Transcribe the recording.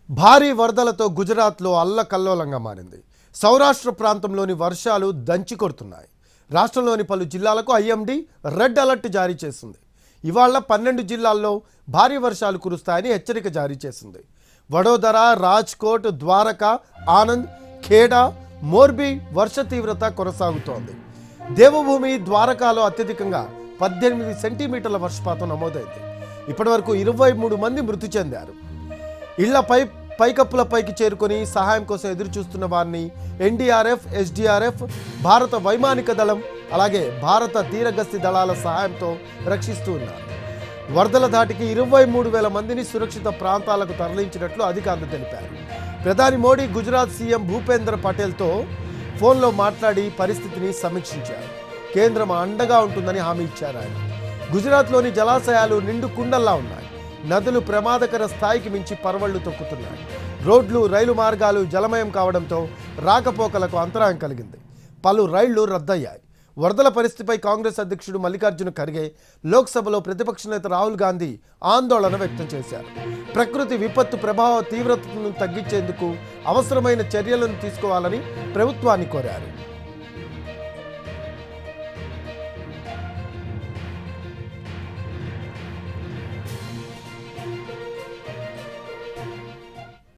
భారీ వరదలతో గుజరాత్లో అల్లకల్లోలంగా మారింది. సౌరాష్ట్ర ప్రాంతంలోని వర్షాలు దంచి కొడుతున్నాయి. రాష్ట్రంలోని పలు జిల్లాలకు ఐఎండీ రెడ్ అలర్ట్ జారీ చేసింది. ఇవాళ 12 జిల్లాల్లో భారీ వర్షాలు కురుస్తాయని హెచ్చరిక జారీ చేసింది. వడోదర, రాజ్కోట్, ద్వారకా, ఆనంద్, ఖేడా, మోర్బీ వర్ష తీవ్రత కొనసాగుతోంది. దేవభూమి ద్వారకాలో అత్యధికంగా 18 సెంటీమీటర్ల వర్షపాతం నమోదైంది. ఇప్పటివరకు 23 మంది మృతి చెందారు. ఇళ్ల పైకప్పులపైకి చేరుకొని సహాయం కోసం ఎదురు చూస్తున్న వారిని ఎన్డీఆర్ఎఫ్, ఎస్డీఆర్ఎఫ్, భారత వైమానిక దళం, అలాగే భారత తీరగస్తీ దళాల సహాయంతో రక్షిస్తూ ఉన్నారు. వరదల ధాటికి 23,000 మందిని సురక్షిత ప్రాంతాలకు తరలించినట్లు అధికారులు తెలిపారు. ప్రధాని మోడీ గుజరాత్ సీఎం భూపేంద్ర పటేల్తో ఫోన్లో మాట్లాడి పరిస్థితిని సమీక్షించారు. కేంద్రం అండగా ఉంటుందని హామీ ఇచ్చారు ఆయన. గుజరాత్లోని జలాశయాలు నిండు కుండల్లా ఉన్నాయి. నదులు ప్రమాదకర స్థాయికి మించి పరవళ్లు తొక్కుతున్నాయి. రోడ్లు, రైలు మార్గాలు జలమయం కావడంతో రాకపోకలకు అంతరాయం కలిగింది. పలు రైళ్లు రద్దయ్యాయి. వరదల పరిస్థితిపై కాంగ్రెస్ అధ్యక్షుడు మల్లికార్జున ఖర్గే లోక్సభలో ప్రతిపక్ష నేత రాహుల్ గాంధీ ఆందోళన వ్యక్తం చేశారు. ప్రకృతి విపత్తు ప్రభావ తీవ్రతను తగ్గించేందుకు అవసరమైన చర్యలను తీసుకోవాలని ప్రభుత్వాన్ని కోరారు.